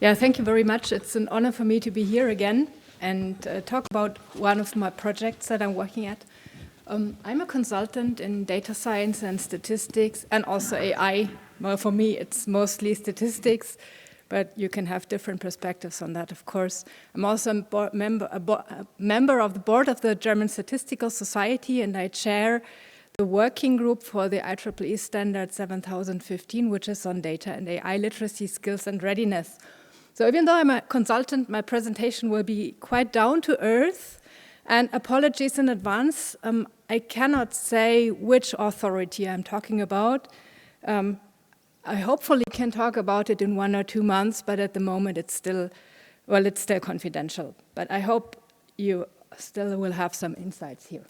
Yeah, thank you very much. It's an honor for me to be here again and talk about one of my projects that I'm working at. I'm a consultant in data science and statistics and also AI. Well, for me, it's mostly statistics, but you can have different perspectives on that, of course. I'm also a member of the board of the German Statistical Society, and I chair the working group for the IEEE standard 7015, which is on data and AI literacy skills and readiness. So even though I'm a consultant, my presentation will be quite down to earth, and apologies in advance. I cannot say which authority I'm talking about. I hopefully can talk about it in 1 or 2 months, but at the moment it's still confidential. But I hope you still will have some insights here.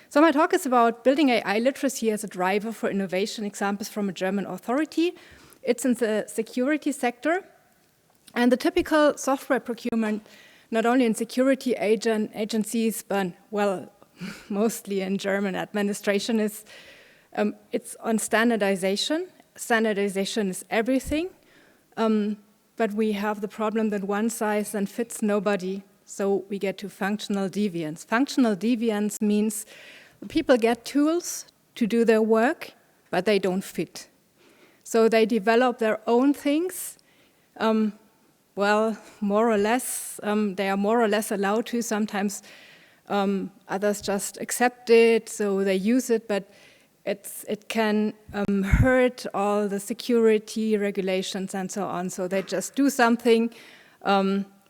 So my talk is about building AI literacy as a driver for innovation, examples from a German authority. It's in the security sector. And the typical software procurement, not only in security agencies, but, well, mostly in German administration, is it's on standardization. Standardization is everything, but we have the problem that one size then fits nobody, so we get to functional deviance. Functional deviance means people get tools to do their work, but they don't fit. So they develop their own things. Well, more or less, they are more or less allowed to. Sometimes others just accept it, so they use it, but it can hurt all the security regulations and so on. So they just do something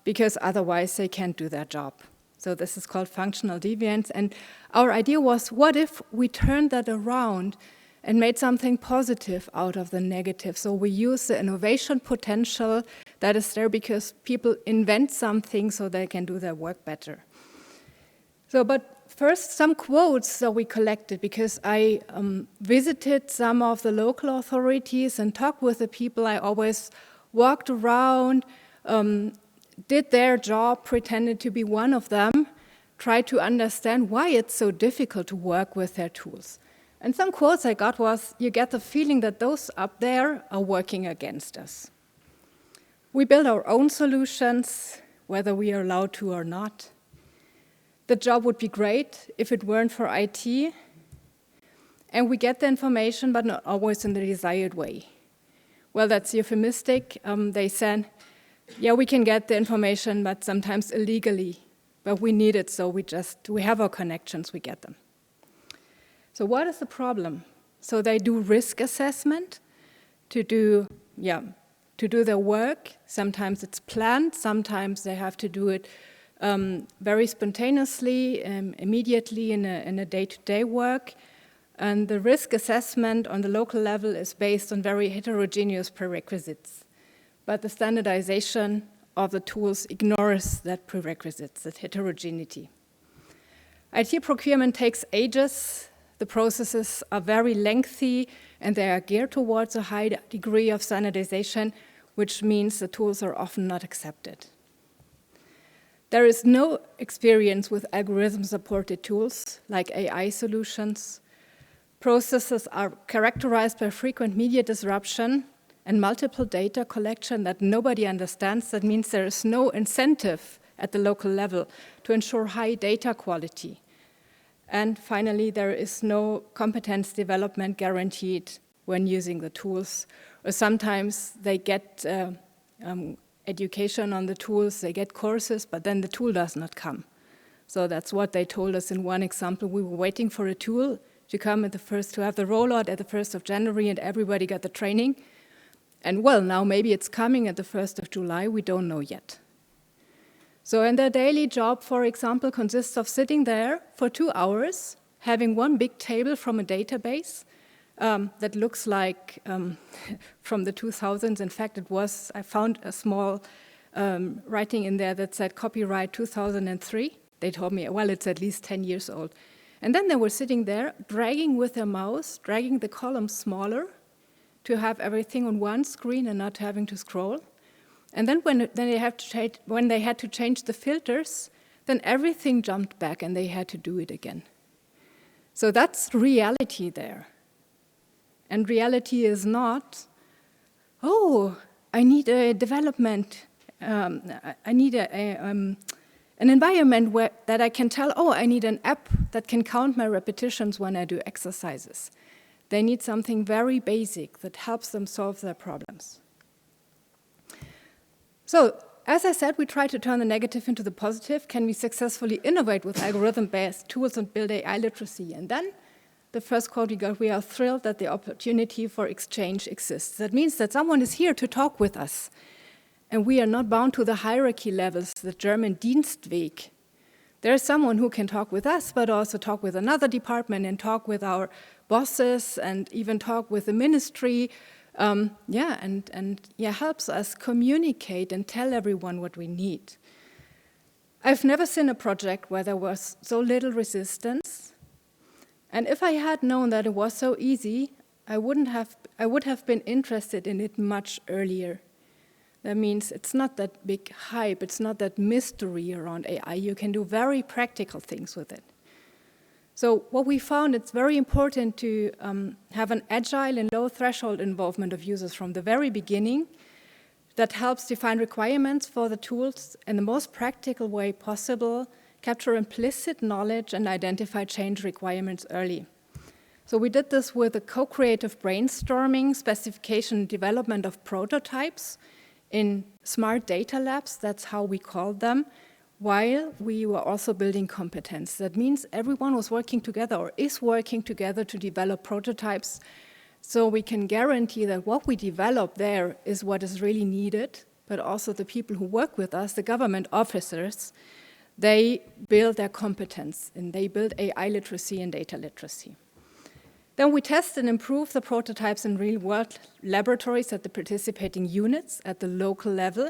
because otherwise they can't do their job. So this is called functional deviance. And our idea was, what if we turned that around and made something positive out of the negative? So we use the innovation potential that is there because people invent something so they can do their work better. So, but first, some quotes that we collected, because I visited some of the local authorities and talked with the people. I always walked around, did their job, pretended to be one of them, tried to understand why it's so difficult to work with their tools. And some quotes I got was, you get the feeling that those up there are working against us. We build our own solutions, whether we are allowed to or not. The job would be great if it weren't for IT. And we get the information, but not always in the desired way. Well, that's euphemistic. They said, yeah, we can get the information, but sometimes illegally. But we need it, so we have our connections, we get them. So what is the problem? So they do risk assessment to do their work. Sometimes it's planned, sometimes they have to do it very spontaneously, immediately in a day-to-day work. And the risk assessment on the local level is based on very heterogeneous prerequisites. But the standardization of the tools ignores that prerequisites, that heterogeneity. IT procurement takes ages. The processes are very lengthy, and they are geared towards a high degree of standardization, which means the tools are often not accepted. There is no experience with algorithm-supported tools like AI solutions. Processes are characterized by frequent media disruption and multiple data collection that nobody understands. That means there is no incentive at the local level to ensure high data quality. And finally, there is no competence development guaranteed when using the tools. Or sometimes they get education on the tools, they get courses, but then the tool does not come. So that's what they told us in one example. We were waiting for a tool to come to have the rollout at the 1st of January, and everybody got the training. And well, now maybe it's coming at the 1st of July, we don't know yet. So and their daily job, for example, consists of sitting there for 2 hours, having one big table from a database that looks like from the 2000s. In fact, I found a small writing in there that said copyright 2003. They told me, well, it's at least 10 years old. And then they were sitting there, dragging with their mouse, dragging the columns smaller to have everything on one screen and not having to scroll. And then when they had to change the filters, then everything jumped back and they had to do it again. So that's reality there. And reality is not, oh, I need a development, I need an environment that I can tell, oh, I need an app that can count my repetitions when I do exercises. They need something very basic that helps them solve their problems. So, as I said, we try to turn the negative into the positive. Can we successfully innovate with algorithm-based tools and build AI literacy? And then the first quote we got, we are thrilled that the opportunity for exchange exists. That means that someone is here to talk with us. And we are not bound to the hierarchy levels, the German Dienstweg. There is someone who can talk with us, but also talk with another department and talk with our bosses and even talk with the ministry. Helps us communicate and tell everyone what we need. I've never seen a project where there was so little resistance. And if I had known that it was so easy, I would have been interested in it much earlier. That means it's not that big hype, it's not that mystery around AI. You can do very practical things with it. So what we found, it's very important to have an agile and low threshold involvement of users from the very beginning that helps define requirements for the tools in the most practical way possible, capture implicit knowledge, and identify change requirements early. So we did this with a co-creative brainstorming, specification, development of prototypes in smart data labs, that's how we called them, while we were also building competence. That means everyone was working together or is working together to develop prototypes so we can guarantee that what we develop there is what is really needed, but also the people who work with us, the government officers, they build their competence and they build AI literacy and data literacy. Then we test and improve the prototypes in real-world laboratories at the participating units at the local level,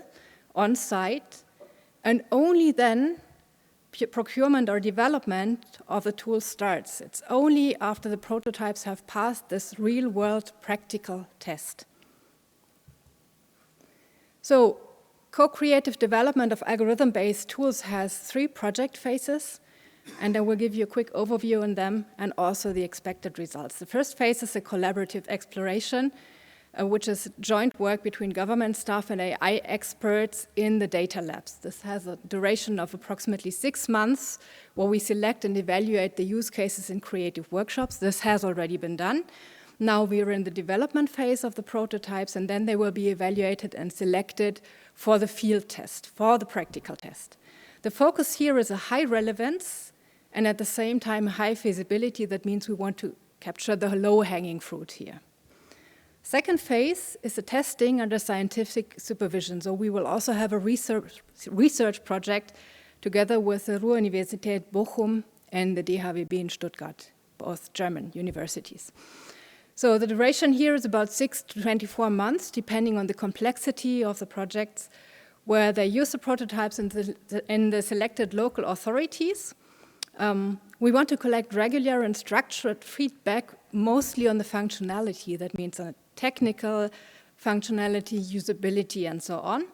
on site, and only then procurement or development of the tool starts. It's only after the prototypes have passed this real-world practical test. So, co-creative development of algorithm-based tools has 3 project phases, and I will give you a quick overview on them and also the expected results. The first phase is a collaborative exploration, which is joint work between government staff and AI experts in the data labs. This has a duration of approximately 6 months, where we select and evaluate the use cases in creative workshops. This has already been done. Now we are in the development phase of the prototypes, and then they will be evaluated and selected for the field test, for the practical test. The focus here is a high relevance and at the same time high feasibility. That means we want to capture the low-hanging fruit here. Second phase is the testing under scientific supervision. So we will also have a research project together with the Ruhr-Universität Bochum and the DHWB in Stuttgart, both German universities. So the duration here is about 6 to 24 months, depending on the complexity of the projects, where they use the prototypes in the selected local authorities. We want to collect regular and structured feedback, mostly on the functionality. That means on technical functionality, usability, and so on.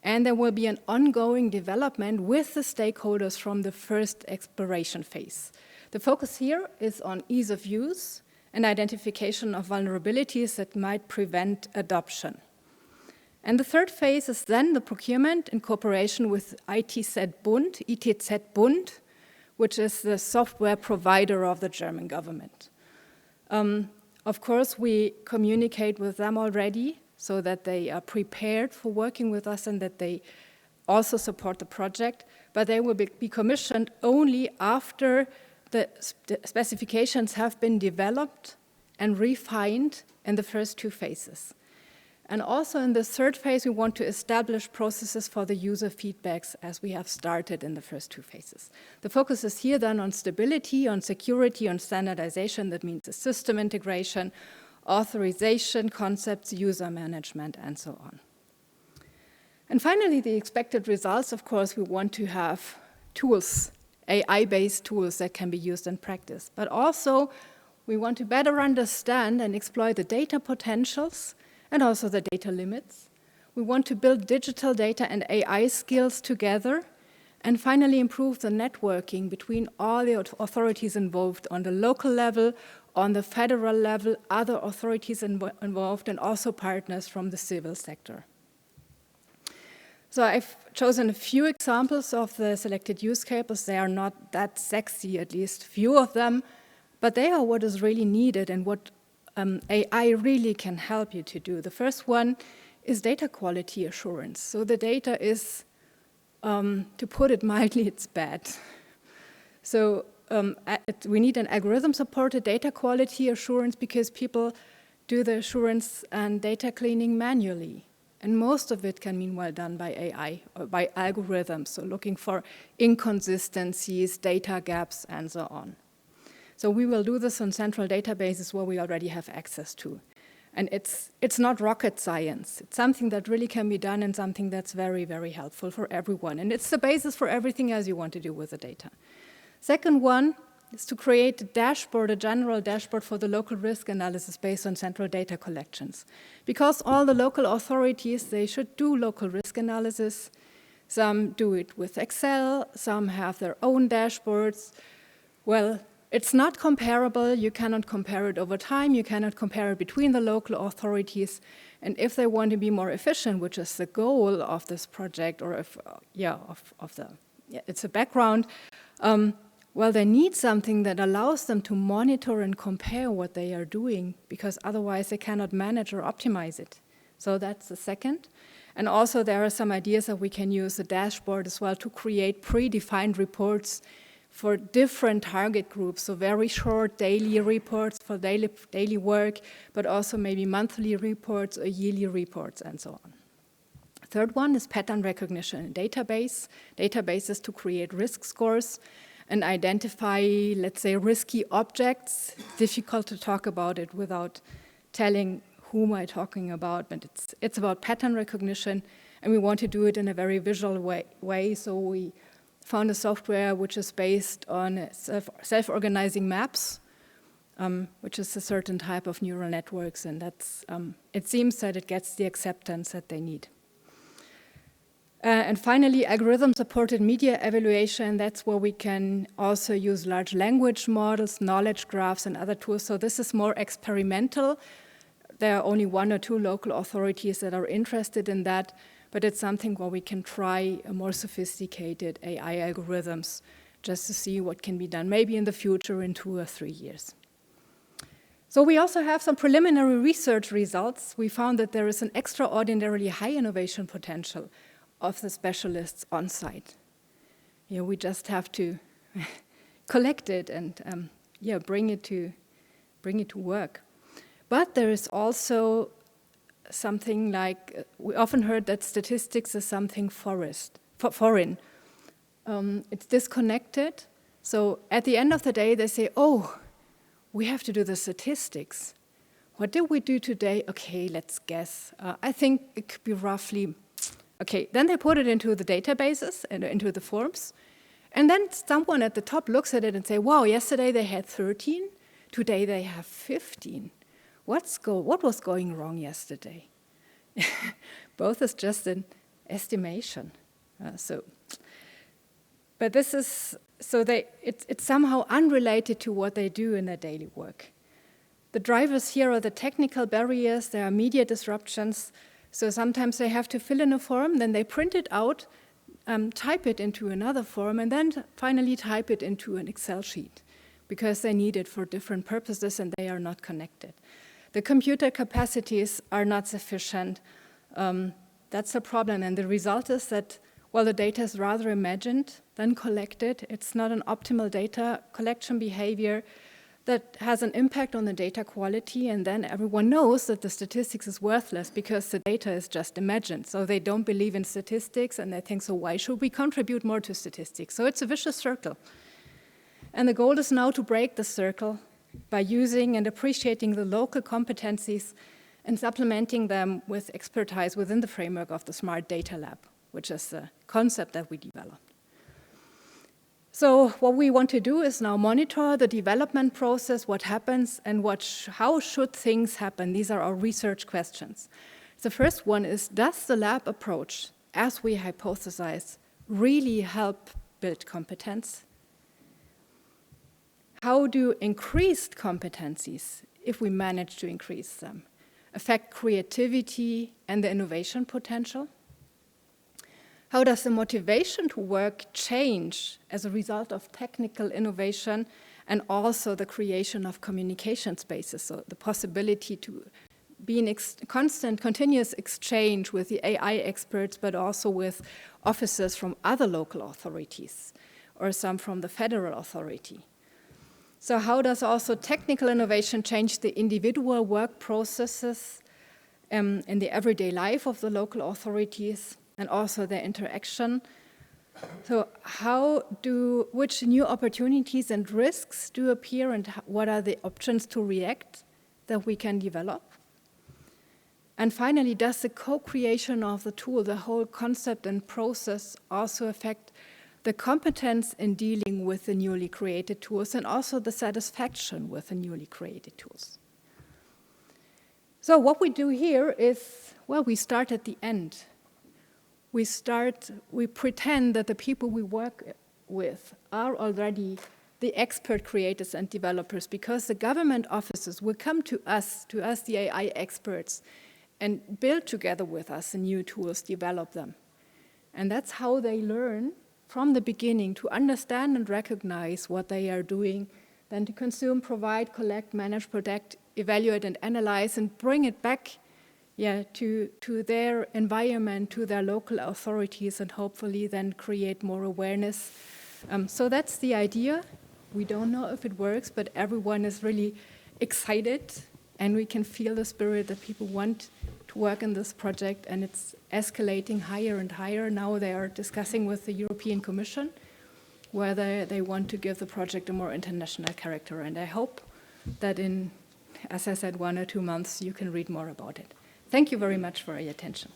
And there will be an ongoing development with the stakeholders from the first exploration phase. The focus here is on ease of use and identification of vulnerabilities that might prevent adoption. And the third phase is then the procurement in cooperation with ITZ Bund, which is the software provider of the German government. Of course, we communicate with them already so that they are prepared for working with us and that they also support the project, but they will be commissioned only after the specifications have been developed and refined in the first 2 phases. And also in the third phase, we want to establish processes for the user feedbacks as we have started in the first 2 phases. The focus is here then on stability, on security, on standardization. That means the system integration, authorization, concepts, user management, and so on. And finally, the expected results, of course, we want to have tools, AI-based tools that can be used in practice. But also, we want to better understand and exploit the data potentials and also the data limits. We want to build digital data and AI skills together, and finally improve the networking between all the authorities involved on the local level, on the federal level, other authorities involved, and also partners from the civil sector. So I've chosen a few examples of the selected use cases. They are not that sexy, at least few of them, but they are what is really needed and what AI really can help you to do. The first one is data quality assurance. So the data is, to put it mildly, it's bad. So we need an algorithm-supported data quality assurance because people do the assurance and data cleaning manually. And most of it can meanwhile done by AI or by algorithms, so looking for inconsistencies, data gaps, and so on. So we will do this on central databases where we already have access to. And it's not rocket science. It's something that really can be done and something that's very, very helpful for everyone. And it's the basis for everything else you want to do with the data. Second one is to create a dashboard, a general dashboard for the local risk analysis based on central data collections. Because all the local authorities, they should do local risk analysis. Some do it with Excel, some have their own dashboards. Well, it's not comparable. You cannot compare it over time. You cannot compare it between the local authorities. And if they want to be more efficient, which is the goal of this project, or it's a background, well, they need something that allows them to monitor and compare what they are doing, because otherwise they cannot manage or optimize it. So that's the second. And also there are some ideas that we can use the dashboard as well to create predefined reports for different target groups, so very short daily reports for daily work, but also maybe monthly reports or yearly reports and so on. Third one is pattern recognition in databases to create risk scores and identify, let's say, risky objects. It's difficult to talk about it without telling whom I'm talking about, but it's about pattern recognition, and we want to do it in a very visual way. So we found a software which is based on self-organizing maps, which is a certain type of neural networks, and that's it seems that it gets the acceptance that they need. And finally, algorithm-supported media evaluation. That's where we can also use large language models, knowledge graphs, and other tools. So this is more experimental. There are only 1 or 2 local authorities that are interested in that, but it's something where we can try a more sophisticated AI algorithms just to see what can be done, maybe in the future in 2 or 3 years. So we also have some preliminary research results. We found that there is an extraordinarily high innovation potential of the specialists on site. We just have to collect it and bring it to work. But there is also something like, we often heard that statistics is something foreign. It's disconnected. So at the end of the day, they say, oh, we have to do the statistics. What did we do today? Okay, let's guess. I think it could be roughly. Okay, then they put it into the databases and into the forms. And then someone at the top looks at it and say, wow, yesterday they had 13, today they have 15. What was going wrong yesterday? Both is just an estimation. But this is, it's somehow unrelated to what they do in their daily work. The drivers here are the technical barriers, there are media disruptions. So sometimes they have to fill in a form, then they print it out, type it into another form, and then finally type it into an Excel sheet because they need it for different purposes and they are not connected. The computer capacities are not sufficient. That's a problem, and the result is that while the data is rather imagined than collected, it's not an optimal data collection behavior that has an impact on the data quality, and then everyone knows that the statistics is worthless because the data is just imagined. So they don't believe in statistics, and they think, so why should we contribute more to statistics? So it's a vicious circle. And the goal is now to break the circle by using and appreciating the local competencies and supplementing them with expertise within the framework of the Smart Data Lab, which is the concept that we developed. So what we want to do is now monitor the development process, what happens, and how should things happen. These are our research questions. The first one is, does the lab approach, as we hypothesize, really help build competence? How do increased competencies, if we manage to increase them, affect creativity and the innovation potential? How does the motivation to work change as a result of technical innovation and also the creation of communication spaces, so the possibility to be in constant, continuous exchange with the AI experts, but also with officers from other local authorities or some from the federal authority. So how does also technical innovation change the individual work processes in the everyday life of the local authorities and also their interaction? So which new opportunities and risks do appear, and what are the options to react that we can develop? And finally, does the co-creation of the tool, the whole concept and process, also affect the competence in dealing with the newly created tools and also the satisfaction with the newly created tools? So what we do here is, well, we start at the end. We pretend that the people we work with are already the expert creators and developers, because the government officers will come to us the AI experts, and build together with us the new tools, develop them. And that's how they learn from the beginning to understand and recognize what they are doing, then to consume, provide, collect, manage, protect, evaluate, and analyze, and bring it back to their environment, to their local authorities, and hopefully then create more awareness. So that's the idea. We don't know if it works, but everyone is really excited, and we can feel the spirit that people want to work in this project, and it's escalating higher and higher. Now they are discussing with the European Commission whether they want to give the project a more international character, and I hope that in, as I said, 1 or 2 months you can read more about it. Thank you very much for your attention.